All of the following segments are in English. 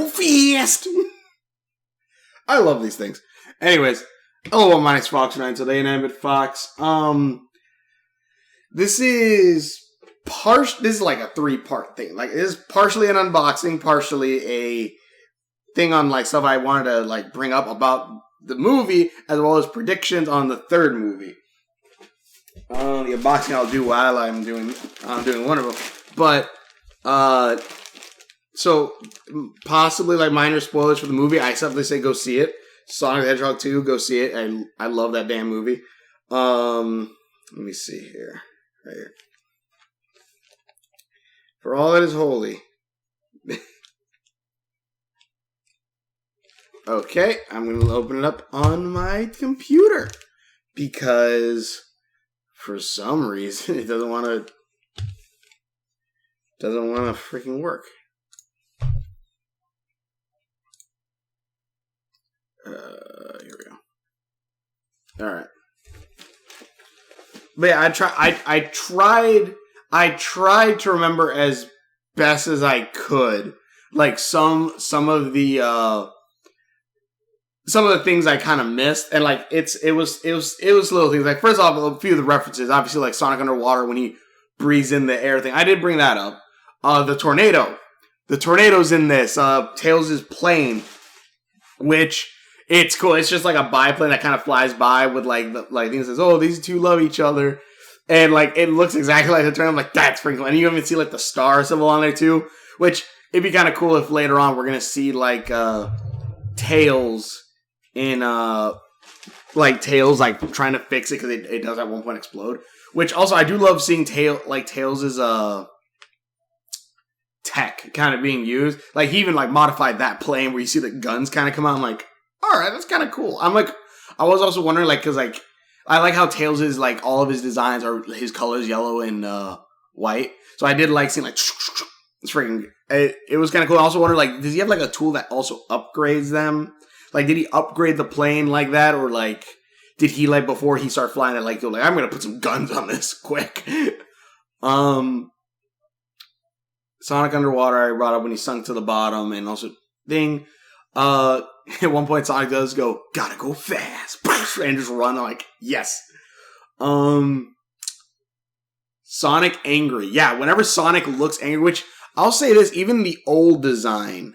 go fast. I love these things. Anyways, hello, my name's Fox 9 today, and I'm at Fox. This is like a 3-part thing. Like, it is partially an unboxing, partially a thing on like stuff I wanted to like bring up about the movie, as well as predictions on the third movie. The unboxing I'll do while I'm doing one of them, but so possibly like minor spoilers for the movie. I definitely say go see it. Sonic the Hedgehog 2, go see it. I love that damn movie. Let me see here. Right here. For all that is holy. Okay, I'm going to open it up on my computer. Because for some reason it doesn't want to freaking work. Here we go. All right. But yeah, I tried to remember as best as I could, like some of the things I kind of missed, and like it was little things. Like, first off, a few of the references, obviously, like Sonic Underwater when he breathes in the air thing. I did bring that up. The tornado's in this. Tails' plane, which it's cool. It's just like a biplane that kind of flies by with like things that says, "Oh, these two love each other," and like it looks exactly like the tornado. I'm like, that's freaking cool. And you even see like the star symbol on there too, which it'd be kind of cool if later on we're gonna see like Tails in Tails like trying to fix it because it does at one point explode. Which also I do love seeing Tails' tech kind of being used. Like, he even like modified that plane where you see the guns kind of come out. I'm like, all right, that's kind of cool. I was also wondering, like, because like I like how Tails is like all of his designs are his colors yellow and white. So I did like seeing like it's freaking. It was kind of cool. I also wondered, like, does he have like a tool that also upgrades them? Like, did he upgrade the plane like that, or like did he like before he started flying it like go like I'm gonna put some guns on this quick? Sonic Underwater I brought up when he sunk to the bottom, and also thing. At one point Sonic does go, gotta go fast, and just run. I'm like, yes. Sonic angry. Yeah, whenever Sonic looks angry, which I'll say this, even the old design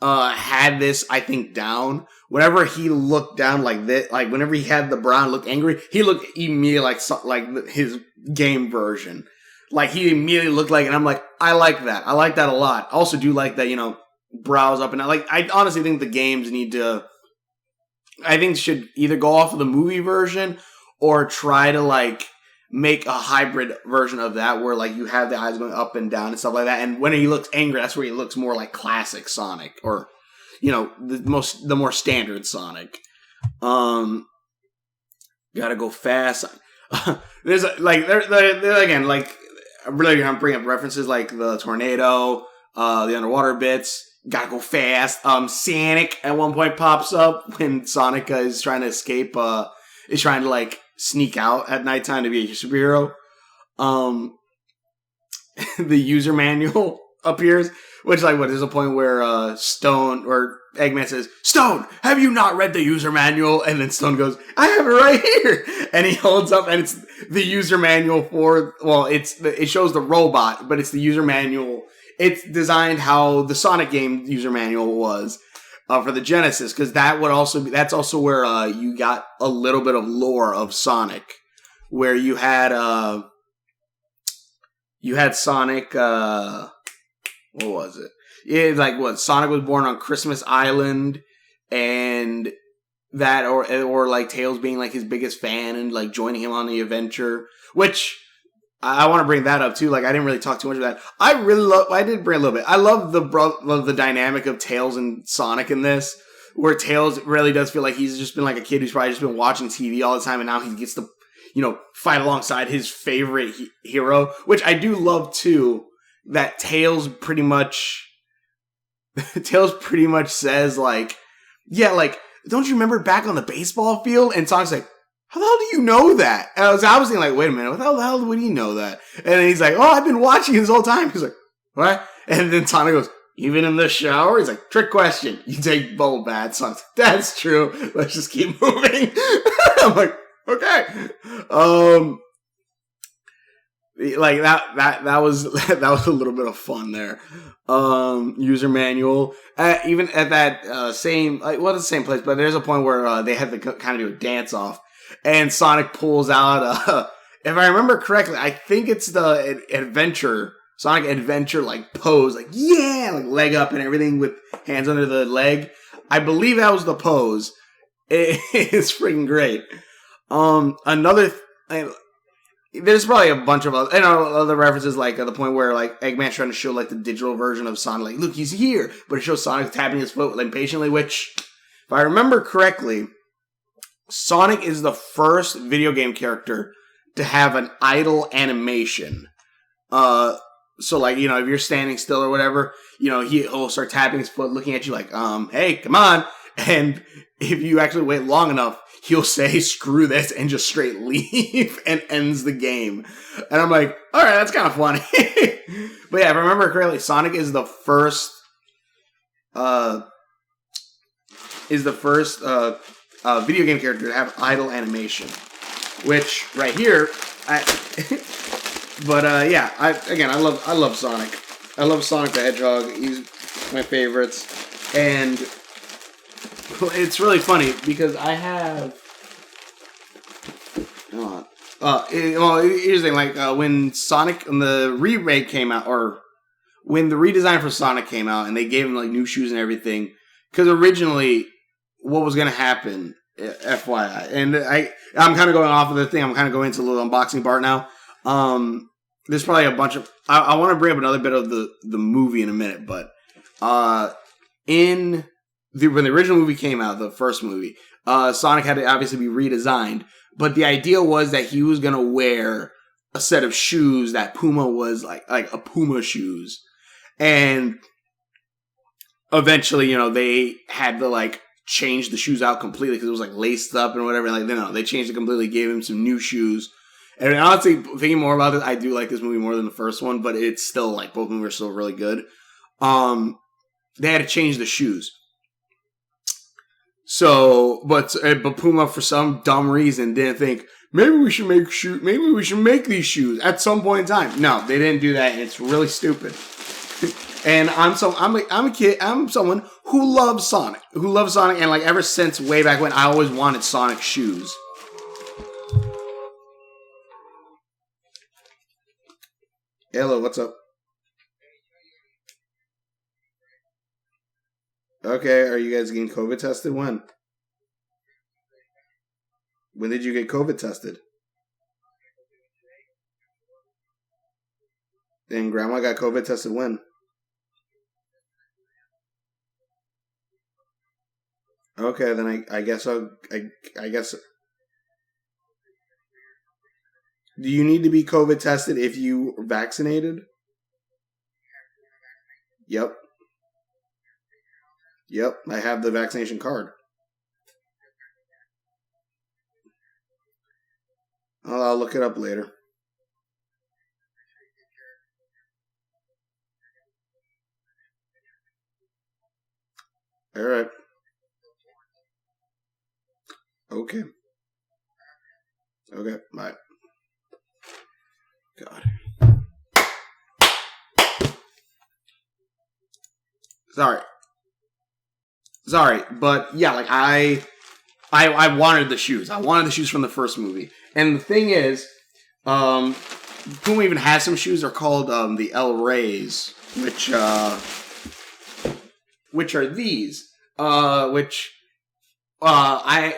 had this, I think, down. Whenever he looked down like this, like whenever he had the brown look angry, he looked immediately like his game version. Like, he immediately looked like, and I'm like, I like that. I like that a lot. I also do like that, brows up and down. Like, I honestly think the games should either go off of the movie version or try to, like, make a hybrid version of that where, like, you have the eyes going up and down and stuff like that. And when he looks angry, that's where he looks more like classic Sonic or, the more standard Sonic. Gotta go fast. There's, like, there again, like, I'm really going to bring up references like the tornado, the underwater bits. Gotta go fast. Sonic at one point pops up when Sonic is trying to escape, is trying to like sneak out at nighttime to be a superhero. The user manual appears, which like there's a point where Stone or Eggman says, "Stone, have you not read the user manual?" And then Stone goes, "I have it right here." And he holds up, and it's the user manual for, well, it shows the robot, but it's the user manual. It's designed how the Sonic game user manual was for the Genesis, because that's also where you got a little bit of lore of Sonic, where you had Sonic. What was it? Yeah, like what? Sonic was born on Christmas Island, and that, or like Tails being like his biggest fan and like joining him on the adventure, which I want to bring that up too. Like, I didn't really talk too much about that. I did bring a little bit. I love the dynamic of Tails and Sonic in this, where Tails really does feel like he's just been like a kid who's probably just been watching TV all the time, and now he gets to, fight alongside his favorite hero, which I do love too, that Tails pretty much says like, yeah, like, don't you remember back on the baseball field? And Sonic's like, how the hell do you know that? And I was thinking, like, wait a minute, how the hell would he know that? And then he's like, oh, I've been watching this whole time. He's like, what? And then Sonic goes, Even in the shower? He's like, trick question. You take bubble baths. So I was like, that's true. Let's just keep moving. I'm like, okay. Like that was that was a little bit of fun there. User manual. Even at that same, like, well, the same place, but there's a point where they had to kind of do a dance off, and Sonic pulls out. If I remember correctly, I think it's the Sonic Adventure, like, pose, like, yeah, like, leg up and everything with hands under the leg. I believe that was the pose. It's freaking great. There's probably a bunch of other references, like the point where like Eggman's trying to show like the digital version of Sonic, like, look, he's here, but it shows Sonic tapping his foot impatiently. Which, if I remember correctly, Sonic is the first video game character to have an idle animation. So like, you know, if you're standing still or whatever, you know, he'll start tapping his foot, looking at you like, hey, come on. And if you actually wait long enough, he'll say, screw this, and just straight leave and ends the game. And I'm like, all right, that's kind of funny. But yeah, if I remember correctly, Sonic is the first video game character to have idle animation. Which, right here, yeah, I love Sonic. I love Sonic the Hedgehog. He's my favorites. And it's really funny because I have. Here's the thing: like when Sonic and the remake came out, or when the redesign for Sonic came out, and they gave him like new shoes and everything. Because originally, what was going to happen, FYI, and I'm kind of going off of the thing. I'm kind of going into a little unboxing part now. There's probably a bunch of. I want to bring up another bit of the movie in a minute, but when the original movie came out, the first movie, Sonic had to obviously be redesigned. But the idea was that he was going to wear a set of shoes that Puma was like a Puma shoes. And eventually, you know, they had to like change the shoes out completely because it was like laced up and whatever. Like, no, they changed it completely, gave him some new shoes. And honestly, thinking more about it, I do like this movie more than the first one, but it's still like both movies are still really good. They had to change the shoes. So, but Puma, for some dumb reason, didn't think maybe we should make these shoes at some point in time. No, they didn't do that, and it's really stupid. And I'm someone who loves Sonic, and like ever since way back when, I always wanted Sonic shoes. Hello, what's up? Okay, are you guys getting COVID tested? When? When did you get COVID tested? And Grandma got COVID tested when? Okay, then I guess I guess. Do you need to be COVID tested if you are vaccinated? Yep. Yep, I have the vaccination card. I'll look it up later. All right. Okay. Okay. Bye. God. Sorry, but yeah, like I wanted the shoes. I wanted the shoes from the first movie. And the thing is, Puma even has some shoes. They're called the El Rays, which are these.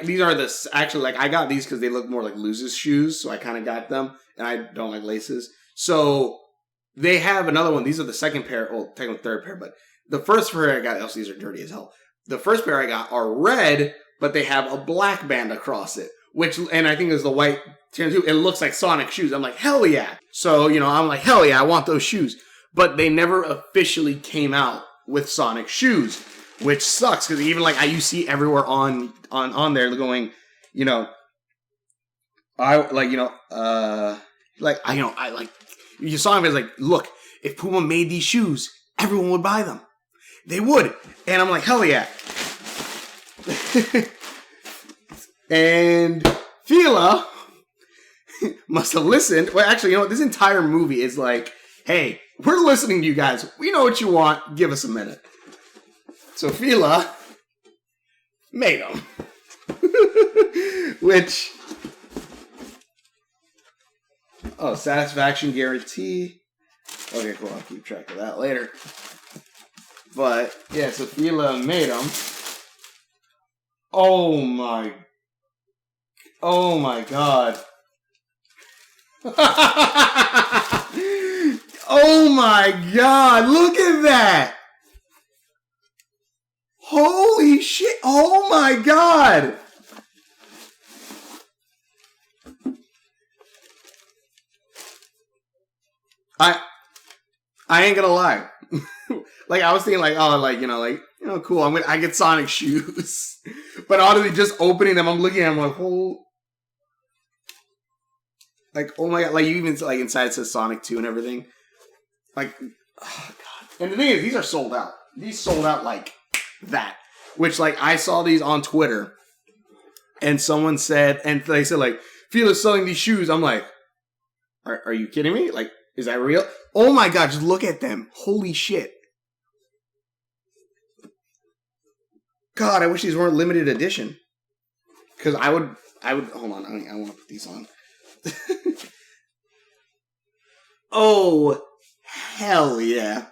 These are actually, like, I got these because they look more like Luz's shoes, so I kind of got them, and I don't like laces. So they have another one. These are the second pair, well, technically third pair, but the first pair I got, else these are dirty as hell. The first pair I got are red, but they have a black band across it, and I think there's the white too. It looks like Sonic shoes. I'm like, hell yeah. So, you know, I'm like, hell yeah, I want those shoes. But they never officially came out with Sonic shoes, which sucks because even like you see everywhere on there going, you know, you saw him as like, look, if Puma made these shoes, everyone would buy them. They would. And I'm like, hell yeah. And Fila must have listened. Well, actually, you know what? This entire movie is like, hey, we're listening to you guys. We know what you want. Give us a minute. So Fila made them. Which... Oh, satisfaction guarantee. Okay, cool. I'll keep track of that later. But, yeah, so Fila made them. Oh my god. Oh my god, look at that. Holy shit. Oh my god. I ain't gonna lie. Like, I was thinking, like, oh, like, cool. I get Sonic shoes. But honestly, just opening them, I'm looking at them like, oh my god. Like, you even, like, inside it says Sonic 2 and everything. Like, oh god. And the thing is, these are sold out. These sold out like that. Which, like, I saw these on Twitter. And someone said, and they said, like, Fila's selling these shoes. I'm like, are you kidding me? Like, is that real? Oh my god, just look at them. Holy shit. God, I wish these weren't limited edition. Because I would, hold on, I want to put these on. Oh, hell yeah.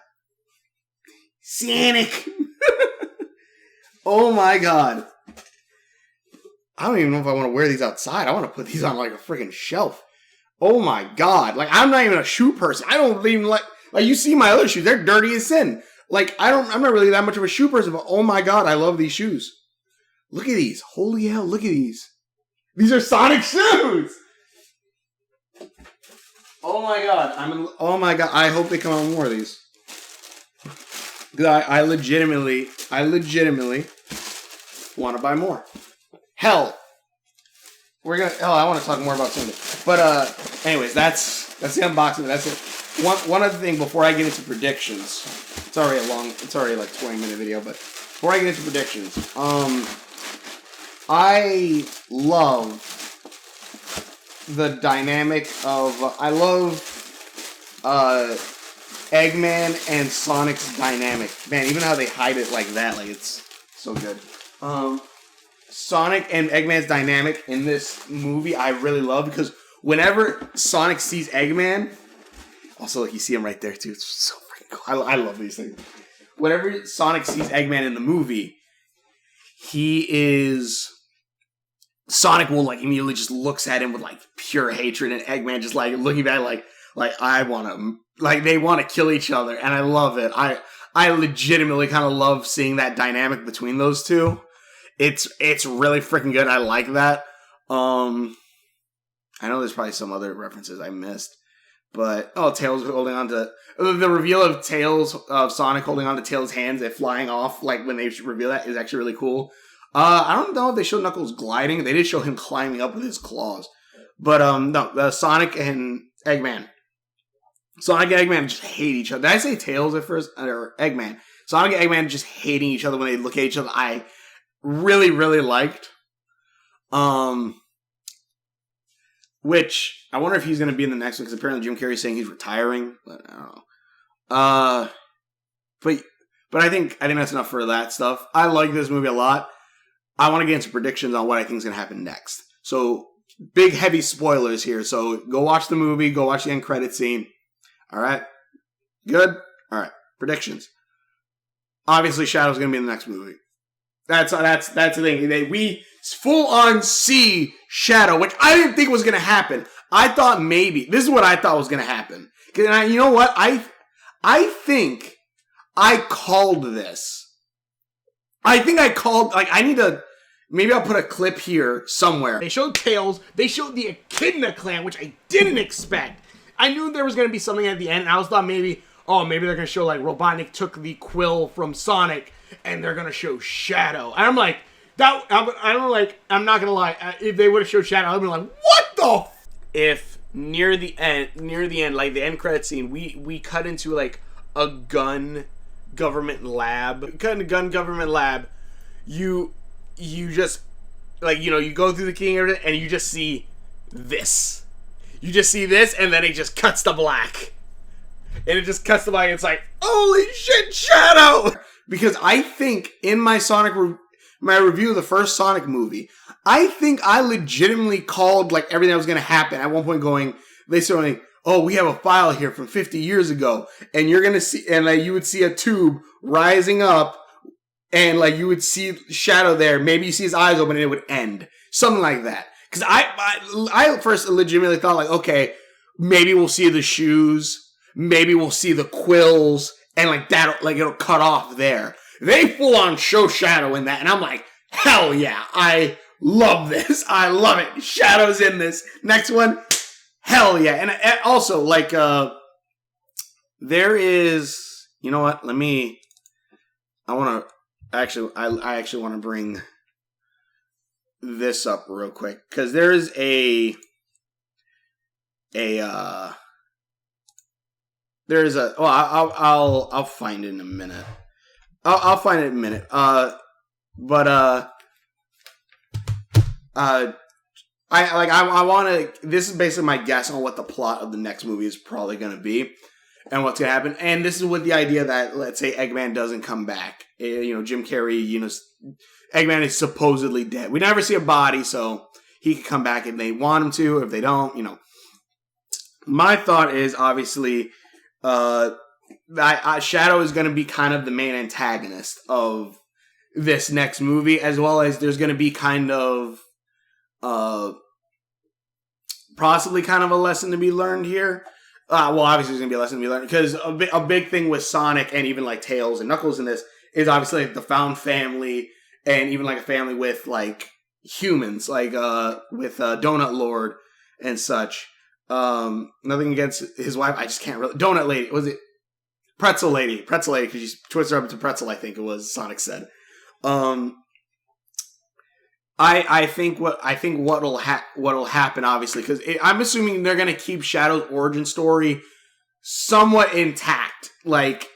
Sonic. Oh my god. I don't even know if I want to wear these outside. I want to put these on like a freaking shelf. Oh my god. Like, I'm not even a shoe person. I don't even like you see my other shoes. They're dirty as sin. Like, I'm not really that much of a shoe person, but oh my god, I love these shoes. Look at these. Holy hell, look at these. These are Sonic shoes! Oh my god. Oh my god, I hope they come out with more of these. Because I legitimately want to buy more. Hell. I want to talk more about something. But, anyways, that's the unboxing. That's it. One other thing before I get into predictions. It's already like 20-minute video, but before I get into predictions, I love the dynamic of, I love, Eggman and Sonic's dynamic. Man, even how they hide it like that, like, it's so good. Sonic and Eggman's dynamic in this movie I really love, because whenever Sonic sees Eggman, also you see him right there too, it's so freaking cool. I love these things. Whenever Sonic sees Eggman in the movie, Sonic will like immediately just looks at him with like pure hatred, and Eggman just like looking back like I want to, like they want to kill each other, and I love it. I legitimately kind of love seeing that dynamic between those two. It's really freaking good. I like that. I know there's probably some other references I missed, but Tails holding on to the reveal of Tails of Sonic holding on to Tails' hands and flying off. Like when they reveal that is actually really cool. I don't know if they showed Knuckles gliding. They did show him climbing up with his claws, but no, the Sonic and Eggman. Sonic and Eggman just hate each other. Did I say Tails at first or Eggman? Sonic and Eggman just hating each other when they look at each other. I really, really liked. Which I wonder if he's going to be in the next one, because apparently Jim Carrey's saying he's retiring, but I don't know. But I think that's enough for that stuff. I like this movie a lot. I want to get into predictions on what I think is going to happen next. So big heavy spoilers here. So go watch the movie. Go watch the end credit scene. All right, good. All right, predictions. Obviously, Shadow's going to be in the next movie. That's the thing. We full on see Shadow, which I didn't think was going to happen. I thought maybe this is what I thought was going to happen. You know what? I think I called this. I think I called. Like, I need to. Maybe I'll put a clip here somewhere. They showed Tails. They showed the Echidna clan, which I didn't expect. I knew there was going to be something at the end. And I was thought maybe they're going to show like Robotnik took the quill from Sonic, and they're going to show Shadow. And I'm like, I'm not going to lie. If they would have showed Shadow, I'd be like, what the? If near the end, like the end credit scene, we cut into like a gun government lab, gun government lab, you just like, you know, you go through the key and everything, and you just see this. You just see this, and then it just cuts to black. And it just cuts to black, and it's like, holy shit, Shadow! Because I think in my my review of the first Sonic movie, I think I legitimately called like everything that was going to happen. At one point they started like, oh, we have a file here from 50 years ago, and you're going to see, and like you would see a tube rising up, and like you would see Shadow there. Maybe you see his eyes open and it would end. Something like that. Because I first legitimately thought like, okay, maybe we'll see the shoes, maybe we'll see the quills, and like that, like it'll cut off there. They full on show Shadow in that, and I'm like, hell yeah, I love this. I love it. Shadow's in this. Next one, hell yeah. And also, like, there is, you know what? I actually want to bring this up real quick, because there's I'll find it in a minute. I'll find it in a minute. I want to. This is basically my guess on what the plot of the next movie is probably going to be, and what's going to happen. And this is with the idea that, let's say, Eggman doesn't come back. You know, Jim Carrey. You know, Eggman is supposedly dead. We never see a body, so he could come back if they want him to. If they don't, you know. My thought is obviously, Shadow is going to be kind of the main antagonist of this next movie, as well as there's going to be kind of possibly kind of a lesson to be learned here. Well, obviously there's going to be a lesson to be learned, because a big thing with Sonic and even like Tails and Knuckles in this is obviously like the found family, and even like a family with like humans, like with Donut Lord and such. Nothing against his wife. I just can't really. Donut Lady. Was it Pretzel Lady? Pretzel Lady, because she twists her up into pretzel, I think it was, Sonic said. I think what'll happen, obviously, because I'm assuming they're gonna keep Shadow's origin story somewhat intact. Like,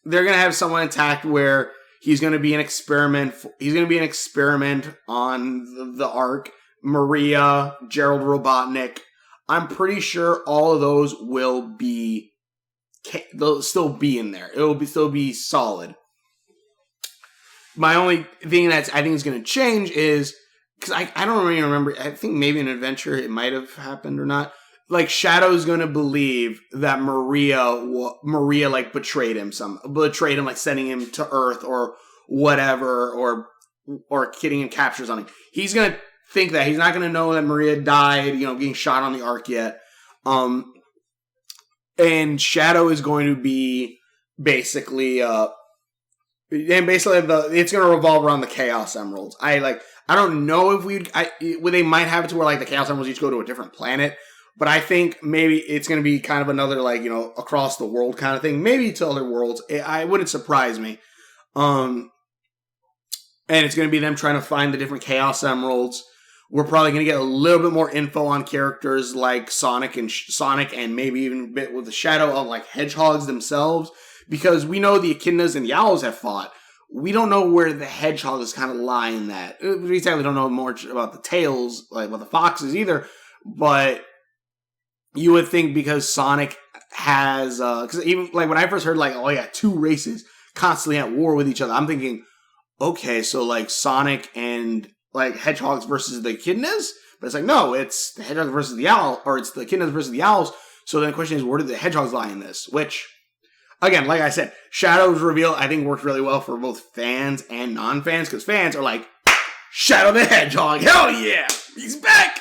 they're gonna have somewhat intact where he's gonna be an experiment. He's gonna be an experiment on the Ark. Maria, Gerald Robotnik. I'm pretty sure all of those they'll still be in there. Still be solid. My only thing I think is going to change is, because I don't really remember, I think maybe in Adventure it might have happened or not. Like, Shadow's going to believe that Maria like betrayed him, like sending him to Earth or whatever, or getting him captured or something. He's going to think that. He's not going to know that Maria died, you know, getting shot on the Ark yet. And Shadow is going to be basically, it's going to revolve around the Chaos Emeralds. I don't know if they might have it to where like the Chaos Emeralds each go to a different planet, but I think maybe it's going to be kind of another, like, you know, across the world kind of thing, maybe to other worlds. I wouldn't surprise me. And it's going to be them trying to find the different Chaos Emeralds. We're probably going to get a little bit more info on characters like Sonic and maybe even a bit with the shadow of like hedgehogs themselves, because we know the echidnas and the owls have fought. We don't know where the hedgehogs kind of lie in that. We exactly don't know more about the tails, like about the foxes either, but you would think because Sonic has, because even like when I first heard like, oh yeah, two races constantly at war with each other, I'm thinking, okay, so like Sonic and like hedgehogs versus the echidnas, but it's like, no, it's the hedgehogs versus the owl, or it's the echidnas versus the owls. So then the question is, where do the hedgehogs lie in this? Which, again, like I said, Shadow's reveal I think worked really well for both fans and non-fans, because fans are like, Shadow the Hedgehog, hell yeah, he's back.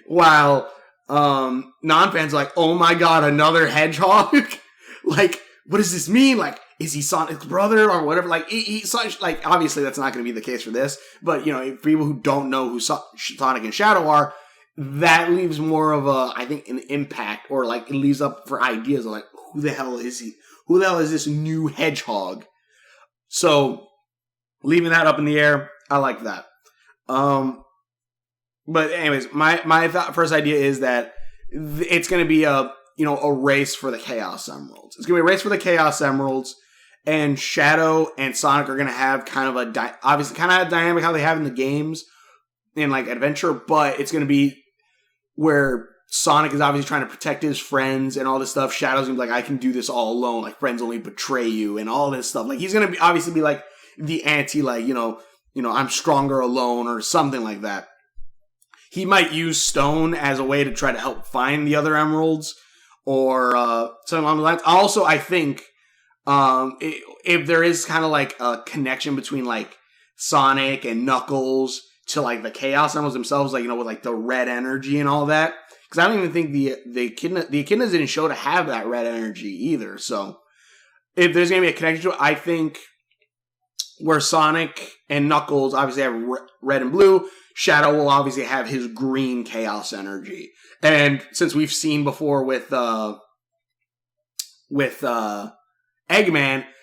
While non-fans are like, oh my god, another hedgehog. Like, what does this mean? Like, is he Sonic's brother or whatever? Like, like, obviously that's not going to be the case for this, but, you know, for people who don't know who Sonic and Shadow are, that leaves more of a, I think, an impact, or like, it leaves up for ideas of like, who the hell is he? Who the hell is this new hedgehog? So, leaving that up in the air, I like that. But anyways, my first idea is that it's going to be a race for the Chaos Emeralds. It's going to be a race for the Chaos Emeralds. and Shadow and Sonic are going to have kind of obviously kind of a dynamic how they have in the games in like Adventure, but it's going to be where Sonic is obviously trying to protect his friends and all this stuff. Shadow's going to be like, I can do this all alone. Like, friends only betray you and all this stuff. Like, he's going to be obviously be like the anti, like, you know, I'm stronger alone or something like that. He might use Stone as a way to try to help find the other emeralds or something along the lines. Also, I think if there is kind of like a connection between like Sonic and Knuckles to like the Chaos Emeralds themselves, like, you know, with like the red energy and all that. Because I don't even think the Echidnas didn't show to have that red energy either. So if there's going to be a connection to it, I think where Sonic and Knuckles obviously have red and blue, Shadow will obviously have his green Chaos energy. And since we've seen before with Eggman,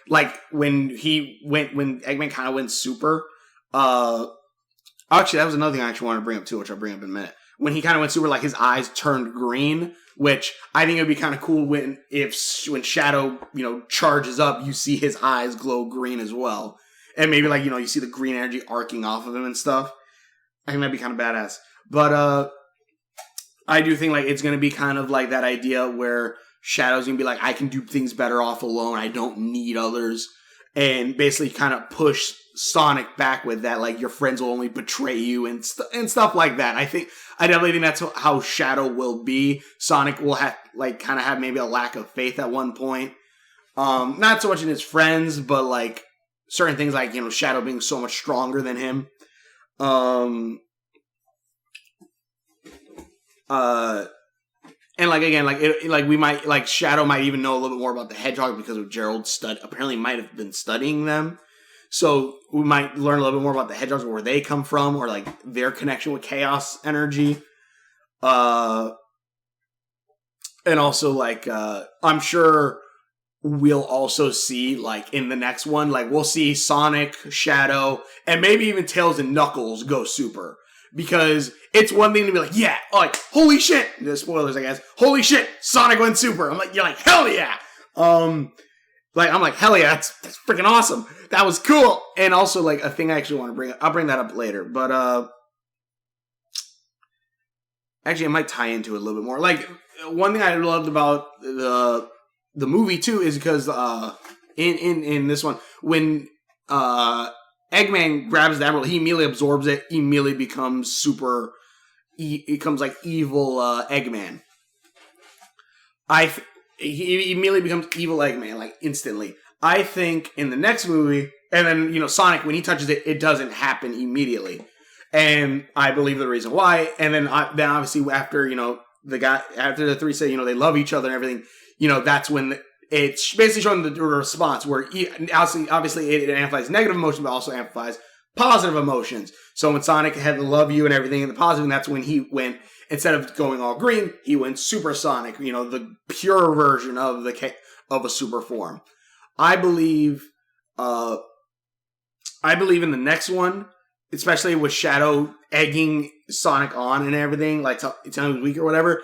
like when Eggman kind of went super, actually that was another thing I actually wanted to bring up too, which I'll bring up in a minute. When he kind of went super, like his eyes turned green, which I think it would be kind of cool when Shadow, you know, charges up, you see his eyes glow green as well. And maybe like, you know, you see the green energy arcing off of him and stuff. I think that'd be kind of badass. But I do think like it's going to be kind of like that idea where Shadow's going to be like, I can do things better off alone. I don't need others. And basically kind of push Sonic back with that, like your friends will only betray you and stuff like that. I definitely think that's how Shadow will be. Sonic will have like kind of have maybe a lack of faith at one point. Not so much in his friends, but like certain things like, you know, Shadow being so much stronger than him. And like again, like we might like Shadow might even know a little bit more about the Hedgehog because of Gerald apparently might have been studying them. So we might learn a little bit more about the Hedgehogs, where they come from, or like their connection with Chaos energy. And also like I'm sure we'll also see like in the next one, like we'll see Sonic, Shadow, and maybe even Tails and Knuckles go super. Because it's one thing to be like, yeah, like, holy shit. The spoilers, I guess. Holy shit, Sonic went super. You're like, hell yeah. I'm like, hell yeah, that's freaking awesome. That was cool. And also, like, a thing I actually want to bring up. I'll bring that up later. But, actually, it might tie into it a little bit more. Like, one thing I loved about the movie, too, is because, in this one, when, Eggman grabs the emerald, he immediately absorbs it, immediately becomes super, he becomes like evil Eggman. He immediately becomes evil Eggman, like instantly. I think in the next movie, and then, you know, Sonic, when he touches it, it doesn't happen immediately. And I believe the reason why, and then obviously after, you know, after the three say, you know, they love each other and everything, you know, that's when it's basically showing the response where obviously it amplifies negative emotions, but also amplifies positive emotions. So when Sonic had the love you and everything in the positive, and that's when he went, instead of going all green, he went Super Sonic, you know, the pure version of a super form. I believe in the next one, especially with Shadow egging Sonic on and everything, like telling him he's weak or whatever,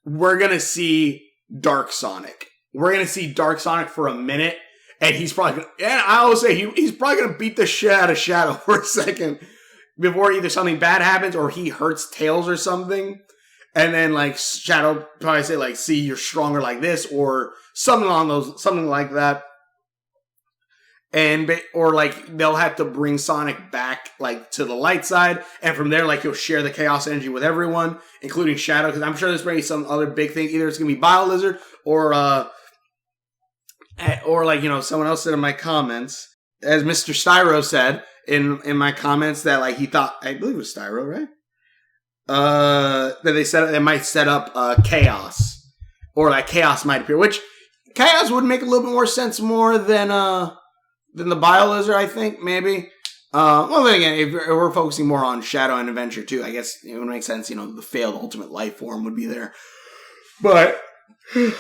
we're going to see Dark Sonic. We're going to see Dark Sonic for a minute, and he's probably going to, and I always say he's probably going to beat the shit out of Shadow for a second before either something bad happens or he hurts Tails or something. And then, like, Shadow probably say, like, see, you're stronger like this, or something like that. Or like, they'll have to bring Sonic back, like, to the light side, and from there, like, he'll share the Chaos energy with everyone, including Shadow, because I'm sure there's maybe some other big thing. Either it's going to be BioLizard, or like, you know, someone else said in my comments, as Mr. Styro said in my comments, that like he thought, I believe it was Styro, right? That they might set up Chaos, or like Chaos might appear, which Chaos would make a little bit more sense than the BioLizard, I think, maybe. Well, then again, if we're focusing more on Shadow and Adventure too, I guess it would make sense, you know, the failed ultimate life form would be there. But it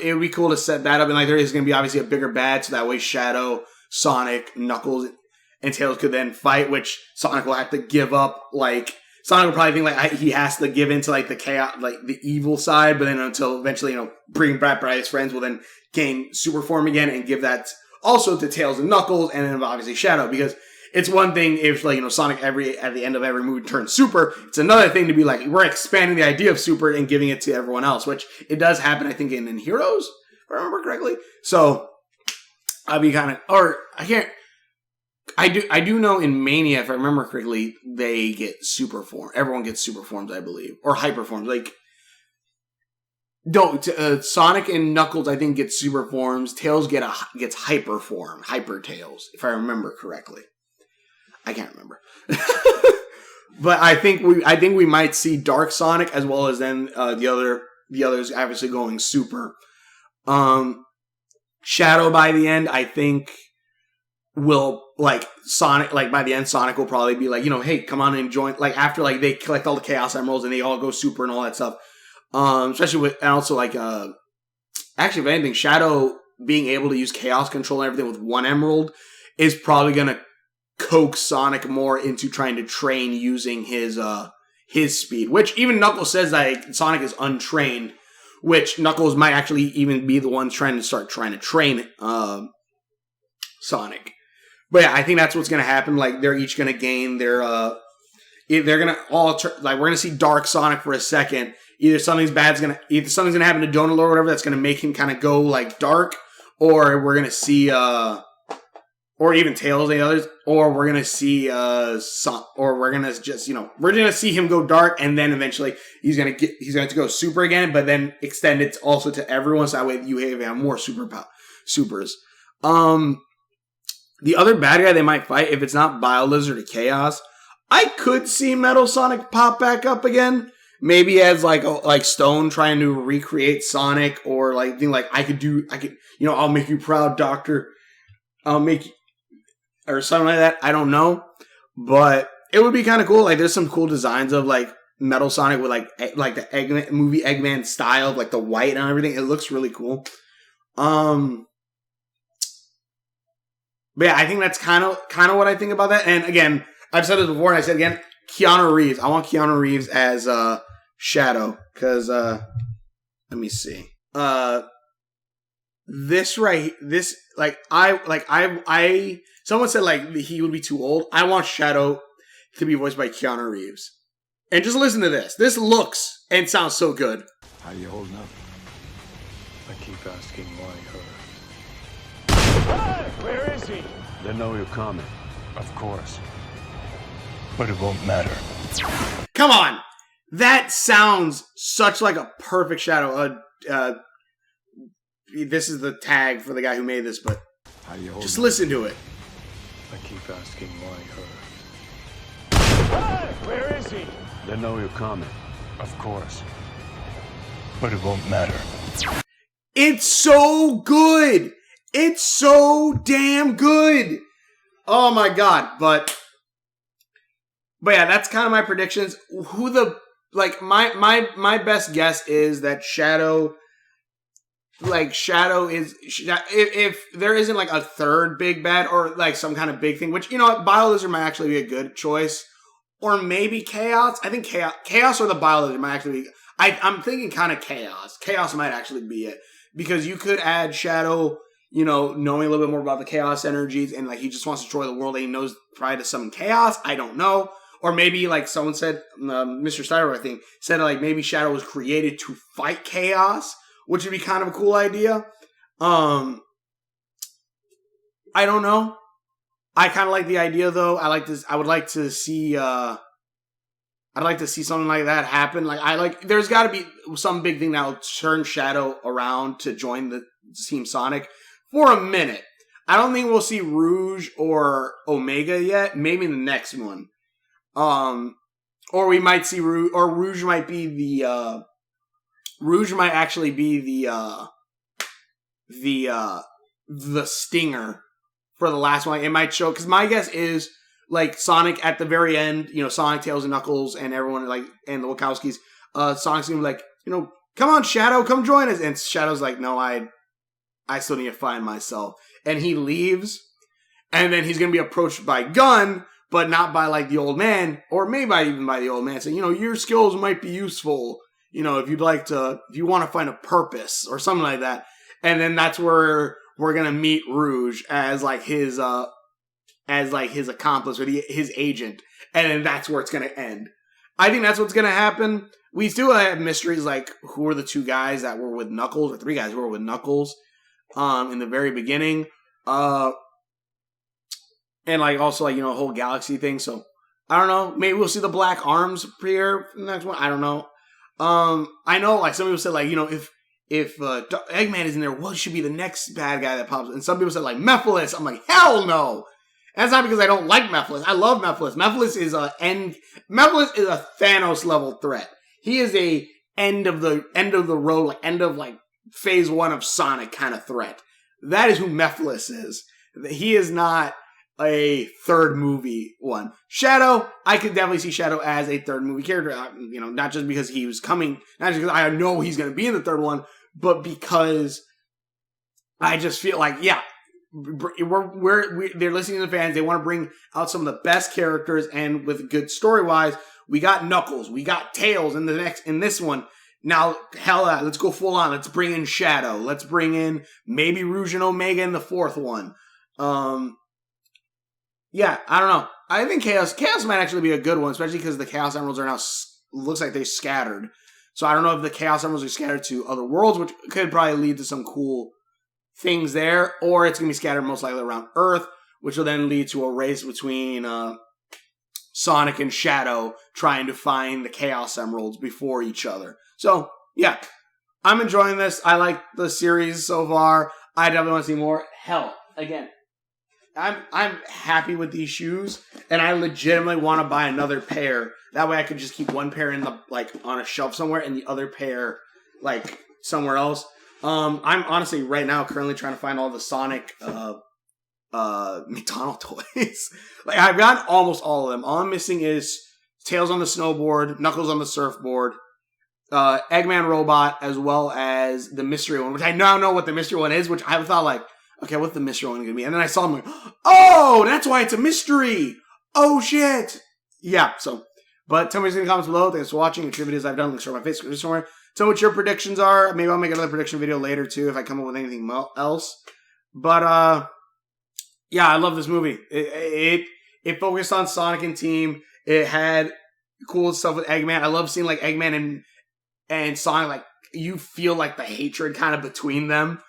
would be cool to set that up, and like there is going to be obviously a bigger bad, so that way Shadow, Sonic, Knuckles, and Tails could then fight, which Sonic will have to give up like Sonic will probably think like he has to give into like the chaos, like the evil side, but then until eventually, bring back his friends will then gain super form again and give that also to Tails and Knuckles, and then obviously Shadow, because it's one thing if like Sonic at the end of every movie turns super. It's another thing to be like we're expanding the idea of super and giving it to everyone else, which it does happen I think in Heroes, if I remember correctly. So I'd be kind of, or I can't. I do know in Mania, if I remember correctly, they get super form. Everyone gets super forms, I believe, or hyper forms. Like, Sonic and Knuckles, I think, get super forms. Tails gets hyper form, Hyper Tails, if I remember correctly. I can't remember, but I think we might see Dark Sonic as well as then the others obviously going super. Shadow by the end, I think. Will like Sonic, like by the end, Sonic will probably be like, hey, come on and join. Like after like they collect all the Chaos Emeralds and they all go super and all that stuff. Especially with, and also like actually if anything, Shadow being able to use Chaos Control and everything with one Emerald is probably gonna coax Sonic more into trying to train using his speed. Which even Knuckles says that Sonic is untrained, which Knuckles might actually even be the one trying to train Sonic. But yeah, I think that's what's going to happen. Like, they're each going to gain their, they're going to all, like, we're going to see Dark Sonic for a second. Either something's going to happen to Donald or whatever that's going to make him kind of go, like, dark. Or we're going to see, or even Tails and the others. Or we're going to see, or we're going to just, we're going to see him go dark. And then eventually he's going to go super again. But then extend it also to everyone. So that way you have more supers. The other bad guy they might fight, if it's not BioLizard or Chaos, I could see Metal Sonic pop back up again. Maybe as like Stone trying to recreate Sonic, or like think like I could, I'll make you proud, Doctor. I'll make you, or something like that. I don't know, but it would be kind of cool. Like there's some cool designs of like Metal Sonic with like the movie Eggman style, like the white and everything. It looks really cool. But yeah, I think that's kind of what I think about that. And again, I've said this before, and I said again, Keanu Reeves. I want Keanu Reeves as Shadow, because let me see. Someone said like he would be too old. I want Shadow to be voiced by Keanu Reeves. And just listen to this. This looks and sounds so good. How you holding up? I keep asking why her. Hey, where is he? They know you're coming. Of course. But it won't matter. Come on! That sounds such like a perfect Shadow. This is the tag for the guy who made this, but just listen to it. I keep asking why her. Hey, where is he? They know you're coming. Of course. But it won't matter. It's so good! It's so damn good! Oh my god, but yeah, that's kind of my predictions. My best guess is that Shadow is, if there isn't like a third big bad or like some kind of big thing, which, BioLizard might actually be a good choice. Or maybe Chaos. I think Chaos or the BioLizard might actually be, I'm thinking kind of Chaos. Chaos might actually be it. Because you could add Shadow, knowing a little bit more about the Chaos energies, and like he just wants to destroy the world and he knows probably to summon Chaos. I don't know. Or maybe like someone said, Mr. Styro, I think, said like maybe Shadow was created to fight Chaos, which would be kind of a cool idea. I don't know. I kind of like the idea though. I would like to see something like that happen. There's got to be some big thing that will turn Shadow around to join the Team Sonic for a minute. I don't think we'll see Rouge or Omega yet. Maybe in the next one. Or we might see Rouge, or Rouge might be the, Rouge might actually be the stinger for the last one. It might show, because my guess is, like, Sonic at the very end, Sonic, Tails, and Knuckles, and everyone, like, and the Wachowskis, Sonic's gonna be like, come on, Shadow, come join us. And Shadow's like, no, I still need to find myself. And he leaves, and then he's gonna be approached by Gun, but not by like the old man, or maybe even by the old man. Saying, your skills might be useful. If you want to find a purpose or something like that. And then that's where we're gonna meet Rouge as like his accomplice or his agent, and then that's where it's gonna end. I think that's what's gonna happen. We still have mysteries like who are the two guys that were with Knuckles, or three guys who were with Knuckles, in the very beginning, and like also like a whole galaxy thing. So I don't know. Maybe we'll see the Black Arms appear for the next one. I don't know. I know like some people said like if Eggman is in there, what should be the next bad guy that pops? And some people said like Mephiles. I'm like, hell no. And that's not because I don't like Mephiles. I love Mephiles. Mephiles is a Thanos level threat. He is a end of the road, like end of like phase 1 of Sonic kind of threat. That is who Mephiles is. He is not a third movie one. Shadow, I could definitely see Shadow as a third movie character. Not just because he was coming, not just because I know he's going to be in the third one, but because I just feel like, yeah, they're listening to the fans. They want to bring out some of the best characters, and with good story wise, we got Knuckles, we got Tails in this one. Now, hell, let's go full on. Let's bring in Shadow. Let's bring in maybe Rouge and Omega in the fourth one. Yeah, I don't know. I think Chaos might actually be a good one, especially because the Chaos Emeralds are now looks like they're scattered. So I don't know if the Chaos Emeralds are scattered to other worlds, which could probably lead to some cool things there, or it's going to be scattered most likely around Earth, which will then lead to a race between Sonic and Shadow trying to find the Chaos Emeralds before each other. So, yeah, I'm enjoying this. I like the series so far. I definitely want to see more. Hell, again, I'm happy with these shoes, and I legitimately want to buy another pair. That way I could just keep one pair in on a shelf somewhere and the other pair somewhere else. I'm honestly right now currently trying to find all the Sonic McDonald toys. I've gotten almost all of them. All I'm missing is Tails on the snowboard, Knuckles on the surfboard, Eggman robot, as well as the mystery one, which I now know what the mystery one is, which I thought okay, what's the mystery one going to be? And then I saw them oh, that's why it's a mystery. Oh, shit. Yeah, so, but tell me in the comments below. Thanks for watching. Which videos I've done. Links are on my Facebook somewhere. Tell me what your predictions are. Maybe I'll make another prediction video later, too, if I come up with anything else. But, yeah, I love this movie. It focused on Sonic and Team. It had cool stuff with Eggman. I love seeing, Eggman and Sonic, you feel, the hatred kind of between them.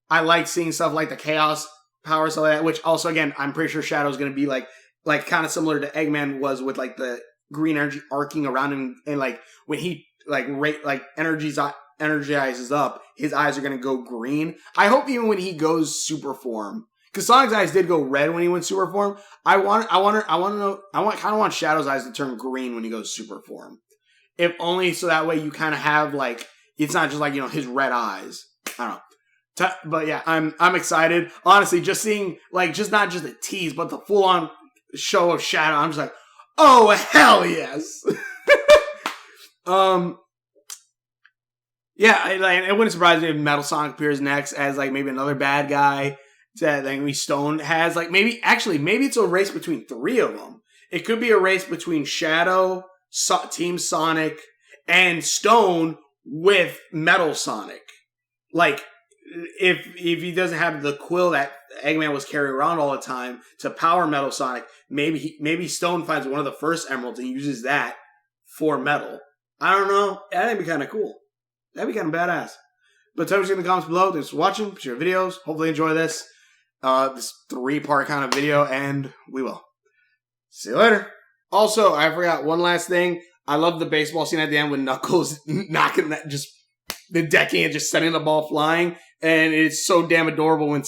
I like seeing stuff like the Chaos Power, stuff like that, which also, again, I'm pretty sure Shadow's going to be, kind of similar to Eggman was with, the green energy arcing around him, and, when he, energizes up, his eyes are going to go green. I hope even when he goes super form, because Sonic's eyes did go red when he went super form, I kind of want Shadow's eyes to turn green when he goes super form. If only so that way you kind of have, it's not just, his red eyes. I don't know. But yeah, I'm excited. Honestly, just seeing just not just a tease, but the full on show of Shadow, I'm just oh hell yes. Yeah, it wouldn't surprise me if Metal Sonic appears next as maybe another bad guy that maybe Stone has. Maybe it's a race between three of them. It could be a race between Shadow, Team Sonic, and Stone with Metal Sonic. If he doesn't have the quill that Eggman was carrying around all the time to power Metal Sonic, maybe Stone finds one of the first emeralds and uses that for Metal. I don't know. That'd be kind of cool. That'd be kind of badass. But tell me in the comments below. Thanks for watching. Share videos. Hopefully enjoy this 3-part kind of video, and we will. See you later. Also, I forgot one last thing. I love the baseball scene at the end with Knuckles knocking that the decking and just sending the ball flying. And it's so damn adorable when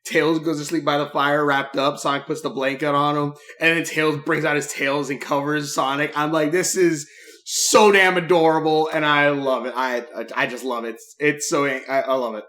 Tails goes to sleep by the fire wrapped up. Sonic puts the blanket on him. And then Tails brings out his tails and covers Sonic. I'm this is so damn adorable. And I love it. I just love it. It's so, I love it.